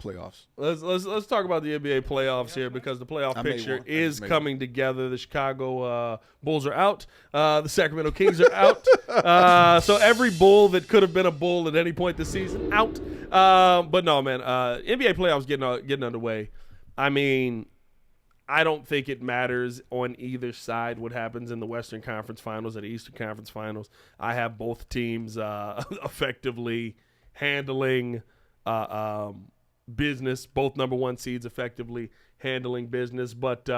playoffs. Let's talk about the NBA playoffs here because the playoff picture is coming together. The Chicago Bulls are out. The Sacramento Kings are out. So every Bull that could have been a Bull at any point this season out. But no, man. NBA playoffs getting underway. I mean, I don't think it matters on either side what happens in the Western Conference Finals or the Eastern Conference Finals. I have both teams effectively handling business, both number one seeds effectively handling business. But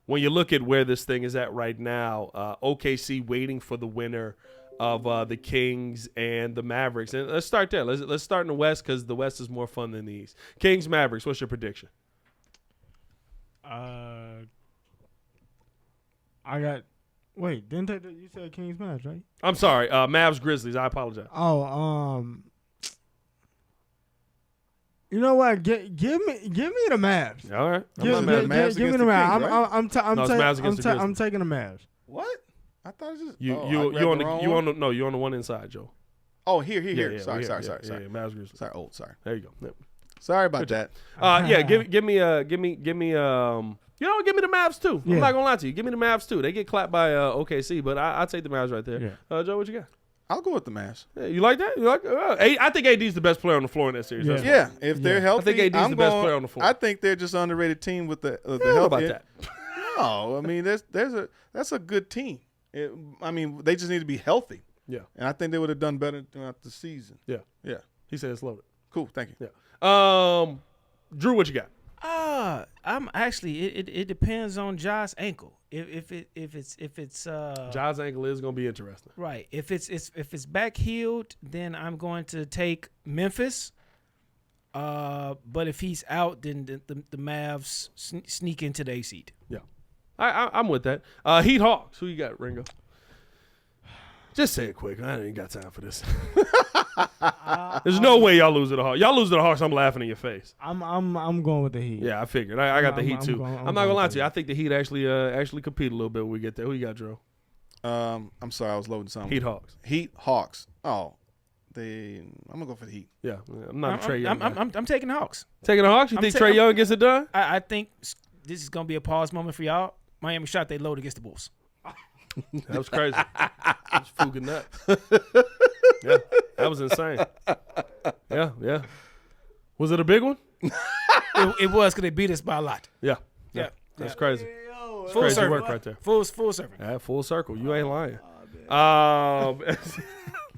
when you look at where this thing is at right now, OKC waiting for the winner of the Kings and the Mavericks. And let's start there. Let's start in the West because the West is more fun than the East. Kings, Mavericks, what's your prediction? I got – wait, you said Kings, Mavs, right? I'm sorry. Mavs, Grizzlies. I apologize. Oh, you know what? Give me the Mavs. All right. Give me the Mavs. I'm taking the Mavs. What? I thought it was just you on the one inside, Joe. Oh, here. Yeah, Sorry. Yeah, Mavs, Grizzlies. Sorry. There you go. Yep. Sorry about that. Give me the Mavs too. Yeah. I'm not gonna lie to you. Give me the Mavs too. They get clapped by OKC, but I'll take the Mavs right there. Yeah. Joe, what you got? I'll go with the Mavs. Yeah, you like that? You like? I think AD's the best player on the floor in that series. Yeah, if they're healthy, I think AD's the best player on the floor. I think they're just an underrated team with the health. How about that? No, I mean that's a good team. They just need to be healthy. Yeah, and I think they would have done better throughout the season. Yeah. He said it's loaded. Cool, thank you. Yeah. Drew, what you got? I'm actually it depends on Ja's ankle. If it's Ja's ankle is gonna be interesting. Right. If it's back healed, then I'm going to take Memphis. But if he's out, then the Mavs sneak into the 8th seed. Yeah. I'm with that. Heat Hawks. Who you got, Ringo? Just say it quick. I ain't got time for this. There's no way y'all lose to the Hawks. Y'all lose to the Hawks, I'm laughing in your face. I'm going with the Heat. Yeah, I figured. I got the Heat too. I'm not gonna lie to you. I think the Heat actually compete a little bit when we get there. Who you got, Drew? I'm sorry, I was loading something. Heat Hawks. Oh, I'm gonna go for the Heat. Yeah, I'm not a Trae Young. I'm taking the Hawks. Taking the Hawks? You think Trae Young gets it done? I think this is gonna be a pause moment for y'all. Miami shot they load against the Bulls. That was crazy. That was fucking nuts. Yeah, that was insane. Yeah. Was it a big one? It was because they beat us by a lot. Yeah. That's crazy. Full crazy circle. Work right there. Full circle. Yeah, full circle. You ain't lying.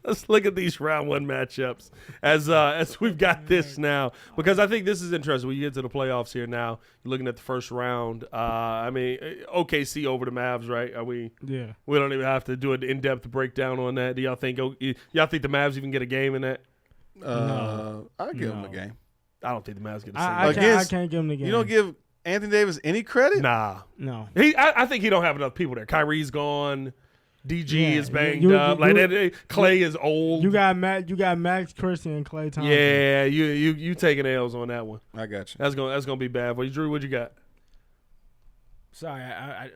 Let's look at these round one matchups as we've got this now, because I think this is interesting. When you get to the playoffs here now, you're looking at the first round. OKC over the Mavs, right? Yeah. We don't even have to do an in-depth breakdown on that. Do y'all think the Mavs even get a game in that? No. I'll give them a game. I don't think the Mavs get a I single. can't give them the game. You don't give Anthony Davis any credit? Nah. No. I think he don't have enough people there. Kyrie's gone. DG is banged up. Clay is old. You got Max Christian and Clay Thompson. Yeah, you taking L's on that one. I got you. That's gonna be bad for you. Drew, what you got? Sorry,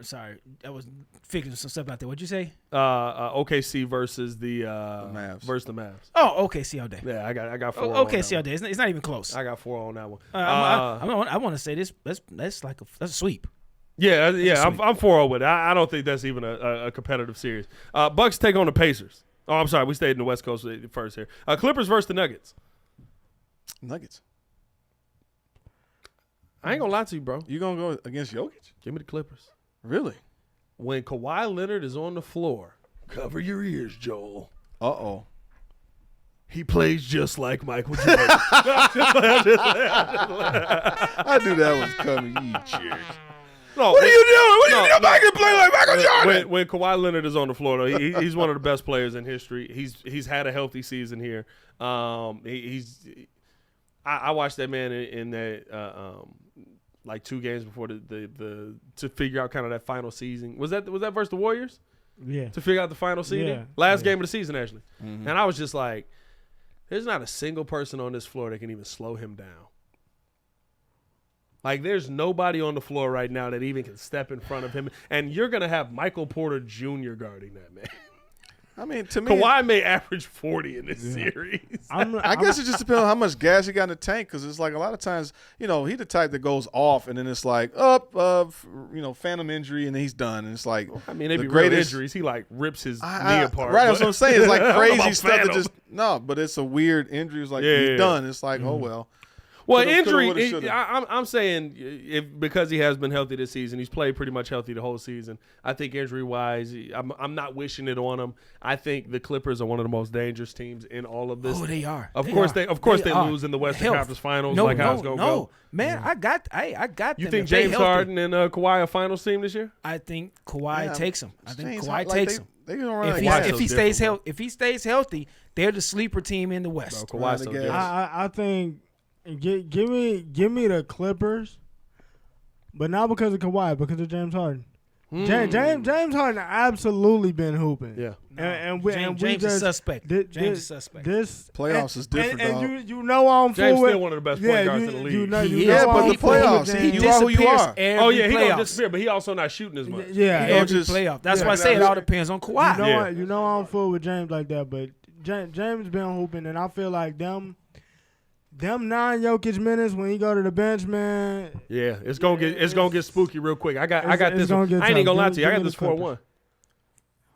sorry. I was figuring some stuff out there. What'd you say? OKC versus the Mavs. Versus the Mavs. Oh, OKC all day. Yeah, I got 4. OKC all day. It's not even close. I got 4 on that one. I want to say this. That's a sweep. Yeah. I'm 4-0 with it. I don't think that's even a competitive series. Bucks take on the Pacers. Oh, I'm sorry. We stayed in the West Coast first here. Clippers versus the Nuggets. Nuggets. I ain't gonna lie to you, bro. You gonna go against Jokic? Give me the Clippers. Really? When Kawhi Leonard is on the floor, cover your ears, Joel. Uh-oh. He plays just like Michael Jordan. I knew that was coming, you jerk. No, what are you doing? What are you doing? I can play like Michael Jordan. When Kawhi Leonard is on the floor, though, he's one of the best players in history. He's had a healthy season here. I watched that man in that like 2 games before the to figure out kind of that final season. Was that versus the Warriors? Yeah. To figure out the final seeding? Yeah. Last game of the season, actually. Mm-hmm. And I was just like, there's not a single person on this floor that can even slow him down. Like, there's nobody on the floor right now that even can step in front of him. And you're going to have Michael Porter Jr. guarding that man. I mean, to me, Kawhi may average 40 in this series. I guess it just depends on how much gas he got in the tank, because it's like a lot of times, he the type that goes off and then it's like phantom injury and then he's done, and it's like I mean, it'd be real injuries. He like rips his knee apart. Right, that's what I'm saying. It's like crazy stuff that just but it's a weird injury. It's like he's done. It's like oh well. Well, injury. I'm saying because he has been healthy this season, he's played pretty much healthy the whole season. I think injury-wise, I'm not wishing it on him. I think the Clippers are one of the most dangerous teams in all of this. Oh, they are. Of course they lose in the Western Conference Finals. How it's gonna go. Man, I got. You think James Harden and Kawhi are finals team this year? I think Kawhi takes him. I think Kawhi takes him. If he stays healthy, they're the sleeper team in the West. Bro, Kawhi's so good. I think. Give me the Clippers, but not because of Kawhi, because of James Harden. James Harden absolutely been hooping. Yeah, and James is suspect. James is suspect. This playoffs is different. And you know I'm James full still one of the best point guards in the league. But the playoffs, you are who you are. He don't disappear, but he also not shooting as much. Yeah, every playoff. That's why I say it all depends on Kawhi. You know I'm full with James like that, but James been hooping, and I feel like them 9 Jokic minutes when he go to the bench, man. Yeah, it's gonna get spooky real quick. I got this. I ain't even gonna lie to you. I got this 4-1.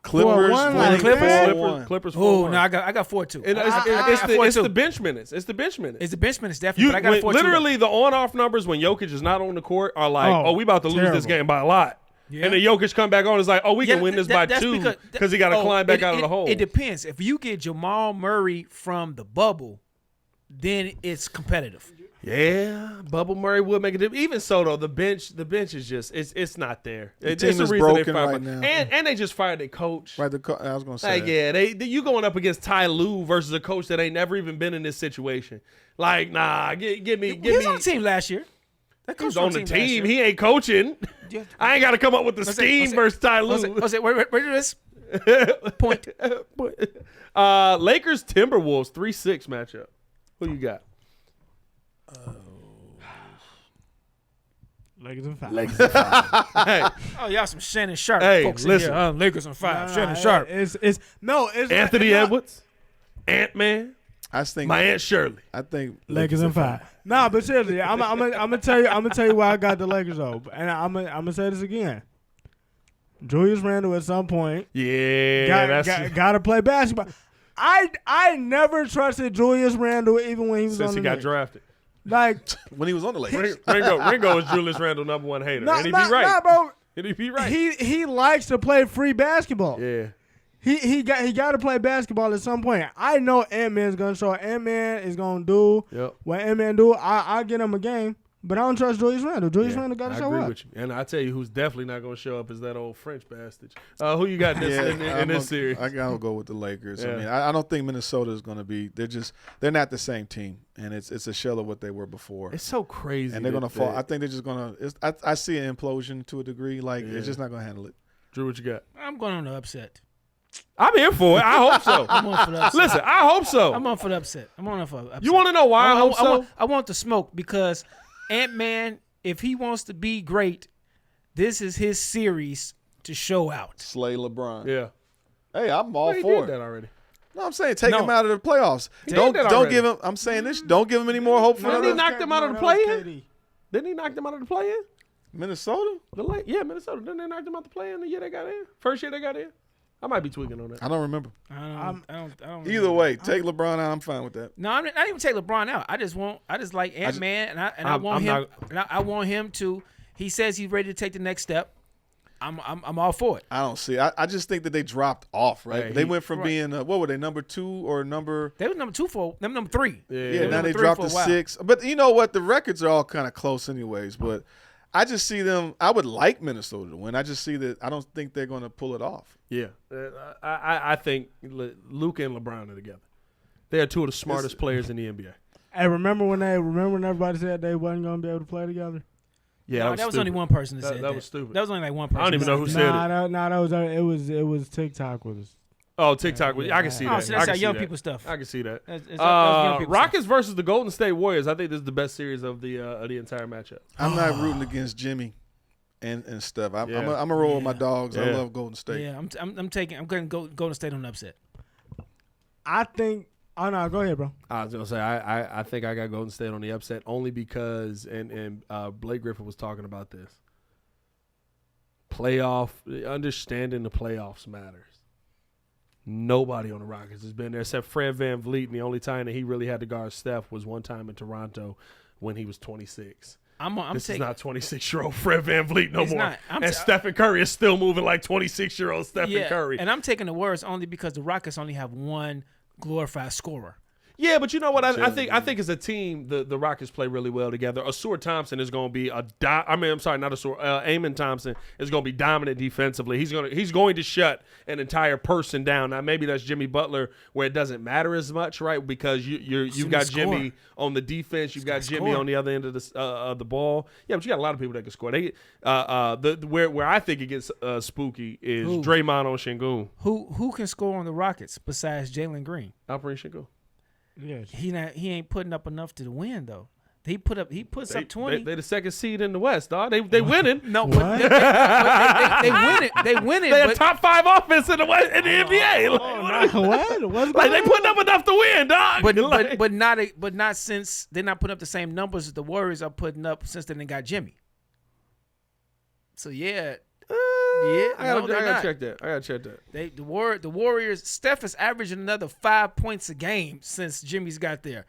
Clippers. Oh no, I got 4-2. It's the bench minutes. It's the bench minutes. It's the bench minutes definitely. But I got 4-2. Literally, the on-off numbers when Jokic is not on the court are like, we about to lose this game by a lot. Yeah. And then Jokic come back on. It's like, we can win this by 2 because he got to climb back out of the hole. It depends. If you get Jamal Murray from the bubble, then it's competitive. Yeah, Bubble Murray would make it. Even so, though, the bench is just it's not there. The team is broken right now, and they just fired their coach. Right, I was gonna say, you going up against Ty Lue versus a coach that ain't never even been in this situation. Like, nah, give me. He was on the team last year. He's on the team. He ain't coaching. Yeah. I ain't got to come up with the scheme versus Ty Lue. Where is point? Lakers Timberwolves 3-6 matchup. Who you got? Lakers on 5. Hey. Oh, y'all some Shannon Sharp folks listen. in here. Lakers on 5. Shannon Sharp. It's Anthony Edwards, Ant-Man. I think my Aunt Shirley. I think Lakers on 5. Nah, but seriously, I'm gonna tell you why I got the Lakers though, and I'm gonna say this again. Julius Randle at some point, got to play basketball. I never trusted Julius Randle even when he was since on the he got Knicks. drafted. Like when he was on the Lakers. Ringo was Julius Randle #1 hater, and he'd be right. Nah, bro. He'd be right. He likes to play free basketball. Yeah. He got to play basketball at some point. I know Ant-Man's gonna show. Ant-Man is gonna do what Ant-Man do. I get him a game. But I don't trust Julius Randle. Julius Randle got to show up. I agree with you. And I tell you who's definitely not going to show up is that old French bastard. Who you got in this series? I got to go with the Lakers. Yeah. I mean, I don't think Minnesota is going to be – they're not the same team. And it's a shell of what they were before. It's so crazy. And they're going to fall. I think they're just going to – I see an implosion to a degree. Like, it's just not going to handle it. Drew, what you got? I'm going on the upset. I'm here for it. I hope so. I'm on for the upset. Listen, I hope so. I'm on for the upset. You want to know why I hope so? I want the smoke because Ant-Man – if he wants to be great, this is his series to show out. Slay LeBron. Yeah. Hey, I'm all for it. That already. No, I'm saying take him out of the playoffs. Don't give him. I'm saying this. Don't give him any more hope for Didn't he knock them out of the play-in? Didn't he knock them out of the play-in? Minnesota? Minnesota. Didn't they knock them out the play-in the year they got in? First year they got in? I might be tweaking on that. I don't remember. I don't Either way, take LeBron out. I'm fine with that. No, I didn't even take LeBron out. I just like Ant-Man, I want him to. He says he's ready to take the next step. I'm all for it. I don't see. I just think that they dropped off. Right? Yeah, they went from being what were they, number 2 or number? They was number 2 for them, number 3. Yeah. Now they dropped to 6. But you know what? The records are all kind of close, anyways. But I just see them. I would like Minnesota to win. I just see that. I don't think they're going to pull it off. Yeah, I think Luka and LeBron are together. They are two of the smartest players in the NBA. Hey, remember when everybody said they wasn't going to be able to play together? Yeah, that was only one person that said that. That was stupid. That was only like one person. I don't even know who said it. It was TikTok with us. Oh, TikTok. I can see that. So that's how young people stuff. I can see that. Rockets versus the Golden State Warriors. I think this is the best series of the entire matchup. I'm not rooting against Jimmy. and Steph. I'm gonna roll with my dogs. I love Golden State. Yeah, I'm going to go Golden State on the upset. I think. Oh no, go ahead, bro. I was gonna say I think I got Golden State on the upset only because and Blake Griffin was talking about this. Understanding the playoffs matters. Nobody on the Rockets has been there except Fred VanVleet, and the only time that he really had to guard Steph was one time in Toronto when he was 26. This is not 26-year-old Fred VanVleet no more. And Stephen Curry is still moving like 26-year-old Stephen Curry. And I'm taking the words only because the Rockets only have one glorified scorer. Yeah, but you know what? I think as a team, the Rockets play really well together. Asur Thompson is going to be Amon Thompson is going to be dominant defensively. He's going to shut an entire person down. Now maybe that's Jimmy Butler where it doesn't matter as much, right? Because you've got Jimmy on the defense, you've got Jimmy on the other end of the ball. Yeah, but you got a lot of people that can score. Where I think it gets spooky is Draymond on Şengün. Who can score on the Rockets besides Jalen Green? Alperen Şengün. Yes. He ain't putting up enough to win though. He puts up 20. They the second seed in the West, dog. They winning. No, but they win it. They win it. They a top 5 offense in the West in the NBA. What's like they putting up enough to win, dog. But not since they're not putting up the same numbers that the Warriors are putting up since they got Jimmy. So yeah. I gotta check that. The Warriors. Steph is averaging another 5 points a game since Jimmy's got there.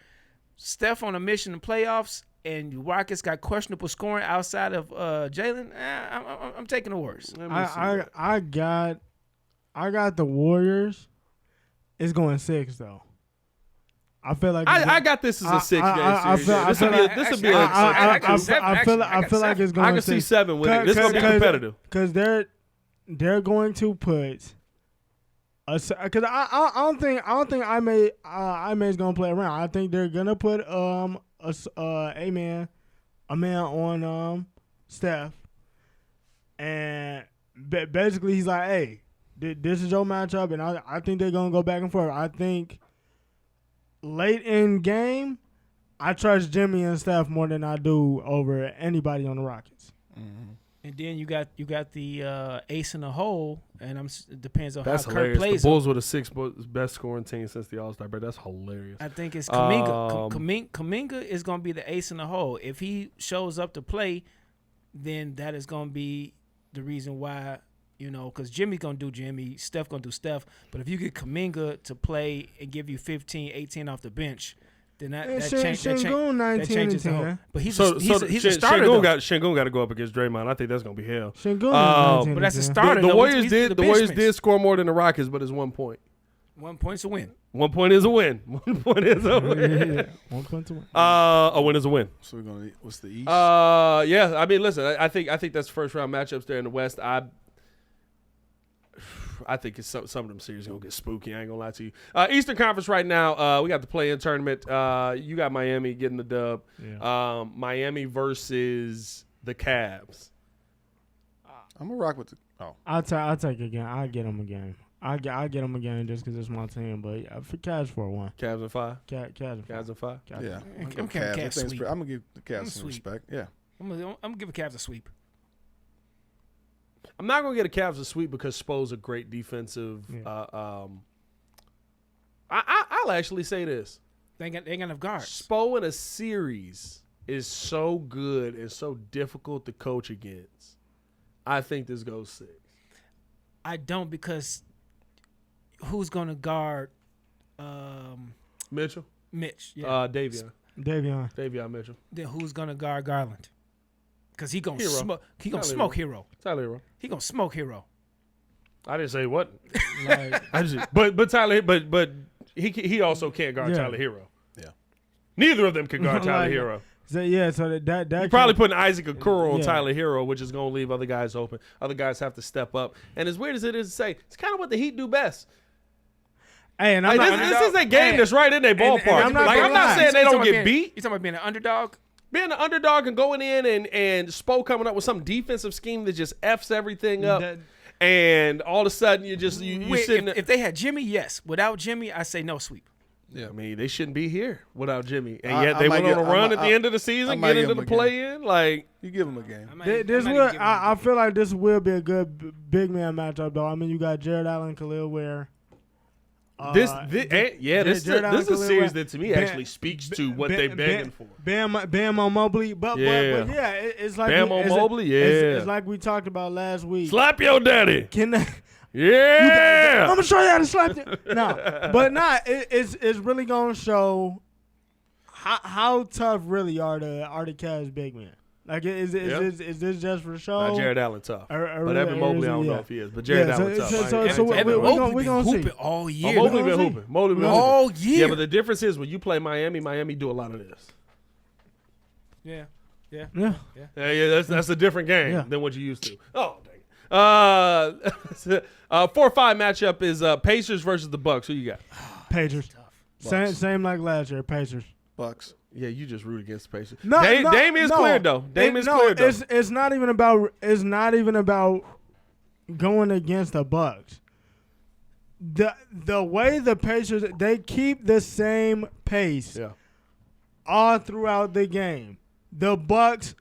Steph on a mission in playoffs, and the Rockets got questionable scoring outside of Jalen. I'm taking the Warriors. I got the Warriors. It's going 6 though. I feel like I got this as a 6-game series. This will be I feel like it's going. I can see 7 winning. This is gonna be competitive because they're going to put. Because I don't think Imay's gonna play around. I think they're gonna put a man on Steph, and basically he's like, hey, this is your matchup, and I think they're gonna go back and forth. I think late in game, I trust Jimmy and Steph more than I do over anybody on the Rockets. Mm-hmm. And then you got the ace in the hole, and it depends on that's how hilarious. Kirk plays. The Bulls were the 6th best scoring team since the All-Star break. That's hilarious. I think it's Kuminga. Kuminga is going to be the ace in the hole. If he shows up to play, then that is going to be the reason why, because Jimmy's going to do Jimmy, Steph going to do Steph. But if you get Kuminga to play and give you 15, 18 off the bench, then that changes the whole. But he's a starter. Şengün got to go up against Draymond. I think that's gonna be hell. But that's a starter. The Warriors did score more than the Rockets, but it's 1 point. 1 point's a win. 1 point is a win. 1 point is a win. Yeah. 1 point's a win. A win is a win. So we're gonna. What's the East? Yeah. I mean, listen. I think that's first round matchups there in the West. I think it's some of them series gonna get spooky. I ain't gonna lie to you. Eastern Conference right now, we got the play-in tournament. You got Miami getting the dub. Yeah. Miami versus the Cavs. I'm gonna rock with the. Oh, I'll take a game. I'll get them again. I get them again just because it's my team. But for Cavs 4-1. Cavs and 5. Cavs and 5. Yeah. I'm gonna give the Cavs some respect. Yeah. I'm gonna give the Cavs a sweep. I'm not going to get a Cavs a sweep because Spo's a great defensive. Yeah. I'll actually say this. They ain't got enough guards. Spo in a series is so good and so difficult to coach against. I think this goes 6. I don't because who's going to guard Mitchell? Mitch. Yeah. Davion Mitchell. Then who's going to guard Garland? Because he gonna smoke. He gonna smoke Hero. Tyler Hero. He gonna smoke Hero. I didn't say what. But Tyler. But he also can't guard Tyler Hero. Yeah. Neither of them can guard Tyler Hero. So that you're probably putting Isaac Okoro on Tyler Hero, which is gonna leave other guys open. Other guys have to step up. And as weird as it is to say, it's kind of what the Heat do best. Hey, and this is a game that's right in their ballpark. I'm not saying they don't get beat. You talking about being an underdog? Being an underdog and going in and Spo coming up with some defensive scheme that just F's everything up. And all of a sudden you sitting there. If they had Jimmy, yes. Without Jimmy, I say no sweep. Yeah, I mean, they shouldn't be here without Jimmy, and yet they went on a run at the end of the season, get into the play-in. Like, you give them a game. I feel like this will be a good big man matchup, though. I mean, you got Jared Allen, Khalil Ware. This is a series that to me actually speaks to what they're begging for. Bam on Mobley, but it's like Bam on Mobley. It's like we talked about last week. Slap your daddy. Can they? Yeah, I'm gonna show you how to slap it. It's really gonna show how tough really are the Cavs big men. Like, is this just for show? Not Jared Allen tough, but Evan Mobley, I don't know if he is, but Jared Allen tough. So we're gonna see all year. Mobley been hooping. All year. Yeah, but the difference is when you play Miami do a lot of this. Yeah. That's a different game than what you used to. Oh, dang it. 4-5 matchup is Pacers versus the Bucks. Who you got? Pacers. Same like last year. Pacers. Bucks. Yeah, you just root against the Pacers. Dame is cleared though. It's not even about going against the Bucks. The way the Pacers, they keep the same pace all throughout the game. The Bucks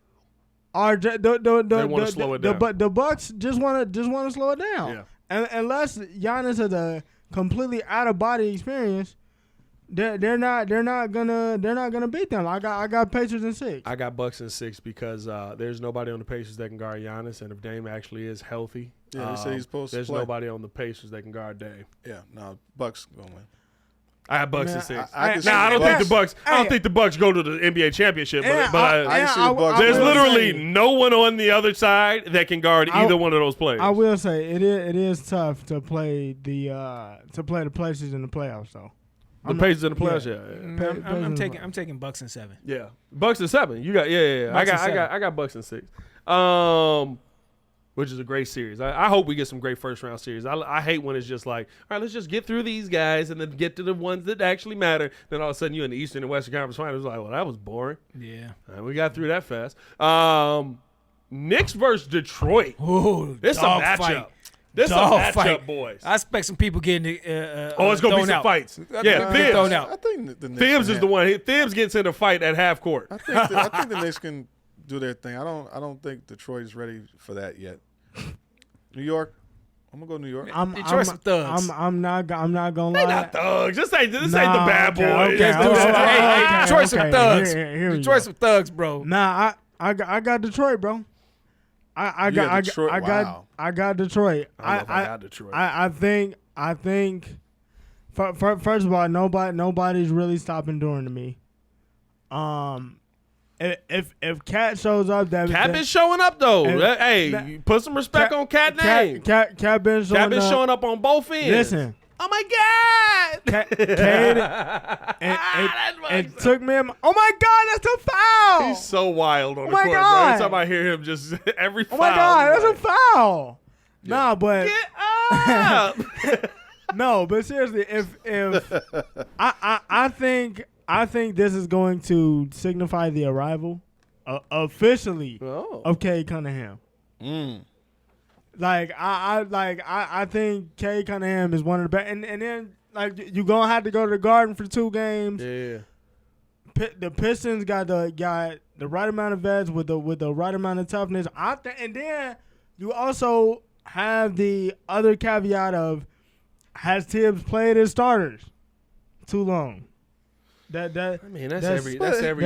are they want to slow it down. The Bucks just want to slow it down. Yeah. And unless Giannis has a completely out of body experience, they're not gonna beat them. I got Pacers in 6. I got Bucks in 6 because there's nobody on the Pacers that can guard Giannis, and if Dame actually is healthy, they say he's supposed to there's play. Nobody on the Pacers that can guard Dame. Yeah, no, Bucks gonna win. I have Bucks in 6. I don't think the Bucks. I don't think the Bucks go to the NBA championship, but there's literally no one on the other side that can guard either one of those players. I will say it is tough to play the Pacers in the playoffs though. The Pacers in the playoffs, I'm taking Bucks in 7. Yeah, Bucks in 7. You got I got Bucks in 6. Which is a great series. I hope we get some great first round series. I hate when it's just like, all right, let's just get through these guys and then get to the ones that actually matter. Then all of a sudden you're in the Eastern and Western Conference Finals. Like, well, that was boring. Yeah, we got through that fast. Knicks versus Detroit. Ooh, this is a matchup. Fight. This is a matchup, boys. I expect some people getting it's gonna be some fights. Yeah, Thibs. Thrown out. I think the Knicks Thibs is the one. Thibs gets in a fight at half court. I think the Knicks can do their thing. I don't think Detroit is ready for that yet. New York, I'm gonna go New York. Detroit some thugs. I'm not gonna lie. They not thugs. This ain't the bad boys. Hey, Detroit some thugs. Detroit some thugs, bro. Nah, I got Detroit, bro. I got Detroit. I got Detroit. I got Detroit. I think. First of all, nobody's really stopping Durant to me. If Cat shows up, Cat been showing up though. Put some respect on Cat name. Cat been showing up on both ends. Listen. Oh my God! It took me. Oh my God, that's a foul! He's so wild on the court, bro. Every time I hear him, just every foul. Oh my God, that's a foul! Yeah. Nah, but get up. No, but seriously, if I think this is going to signify the arrival officially of Cade Cunningham. I think Cade Cunningham is one of the best, and then you're gonna have to go to the Garden for 2 games. Yeah. The Pistons got the right amount of vets with the right amount of toughness. And then you also have the other caveat of, has Tibbs played his starters too long? That's every year with every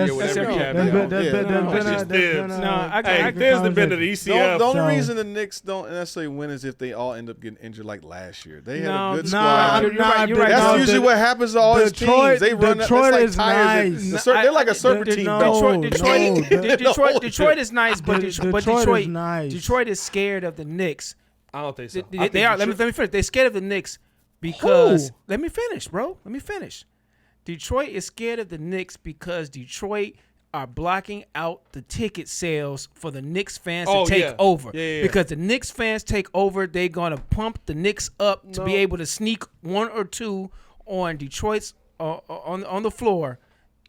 caveat. Tibbs has been to the ECF. The only reason the Knicks don't necessarily win is if they all end up getting injured like last year. They had a good squad. You're right. That's usually what happens to all his teams. They run. Detroit is nice. They're like a serpentine belt. Detroit is nice, but Detroit is scared of the Knicks. I don't think so. They are. Let me finish. They're scared of the Knicks because let me finish, bro. Let me finish. Detroit is scared of the Knicks because Detroit are blocking out the ticket sales for the Knicks fans to take over. Yeah. Because the Knicks fans take over, they're going to pump the Knicks up to be able to sneak 1 or 2 on Detroit's on the floor.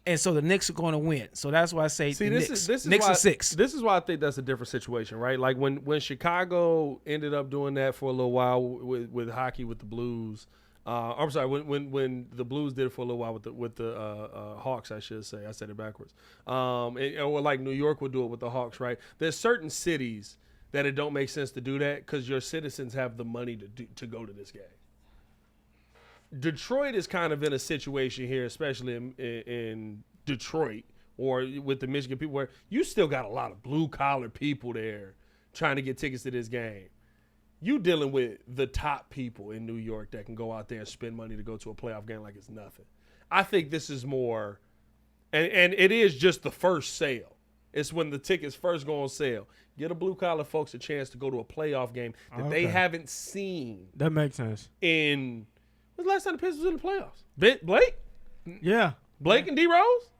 And so the Knicks are going to win. So that's why I say Knicks. Knicks are 6. This is why I think that's a different situation, right? Like when Chicago ended up doing that for a little while with hockey with the Blues, I'm sorry, when the Blues did it for a little while with the Hawks, I should say. I said it backwards. Or like New York would do it with the Hawks, right? There's certain cities that it don't make sense to do that because your citizens have the money to go to this game. Detroit is kind of in a situation here, especially in Detroit or with the Michigan people, where you still got a lot of blue-collar people there trying to get tickets to this game. You dealing with the top people in New York that can go out there and spend money to go to a playoff game like it's nothing. I think this is more, and it is just the first sale. It's when the tickets first go on sale. Get a blue-collar folks a chance to go to a playoff game that they haven't seen. That makes sense. When's the last time the Pistons was in the playoffs? Blake? Yeah. Blake and D Rose?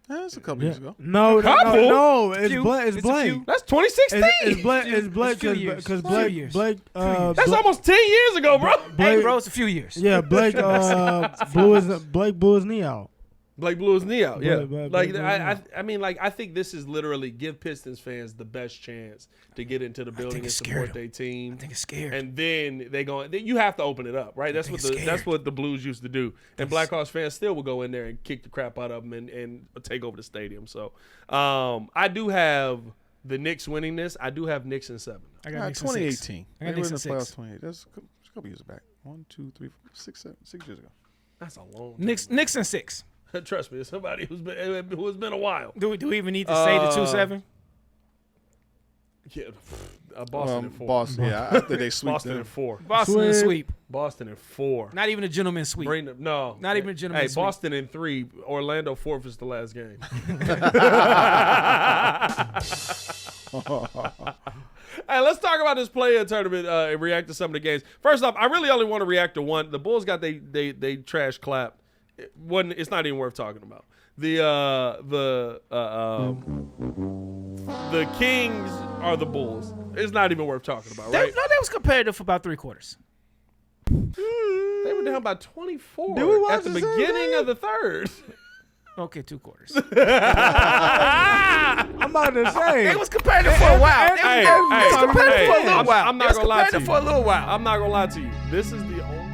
That's a couple years ago. No, it's Blake. It's Blake. That's 2016. It's Blake because Blake. That's almost 10 years ago, bro. Hey, bro, it's a few years. Yeah, Blake blew his knee out. Blake blew his knee out. Yeah, I mean, I think this is literally give Pistons fans the best chance to get into the building and support their team. I think it's scared. And then you have to open it up, right? That's what the Blues used to do. And Blackhawks fans still will go in there and kick the crap out of them and take over the stadium. So I do have the Knicks winning this. I do have Knicks in 7. I got 2018. I got Knicks in 6. 28. That's a couple years back. 1, 2, 3, 4, 6, 7, 6 years ago. That's a long time. Knicks in 6. Trust me, it's somebody who's been a while. Do we even need to say the 2-7? Yeah, Boston in 4. Boston, yeah. After they sweep Boston in 4. Boston in sweep. Boston in 4. Not even a gentleman's sweep. No. Not even a gentleman's sweep. Boston in 3. Orlando 4th is the last game. Hey, let's talk about this play-in tournament and react to some of the games. First off, I really only want to react to one. The Bulls got they trash clapped. It's not even worth talking about. The Kings are the Bulls. It's not even worth talking about, right? They was competitive for about 3 quarters. They were down by 24 at the beginning of the third. Okay, 2 quarters. I'm about to say. They was competitive for a while. They was competitive for a little while. I'm not gonna lie to you. I'm not gonna lie to you. This is the only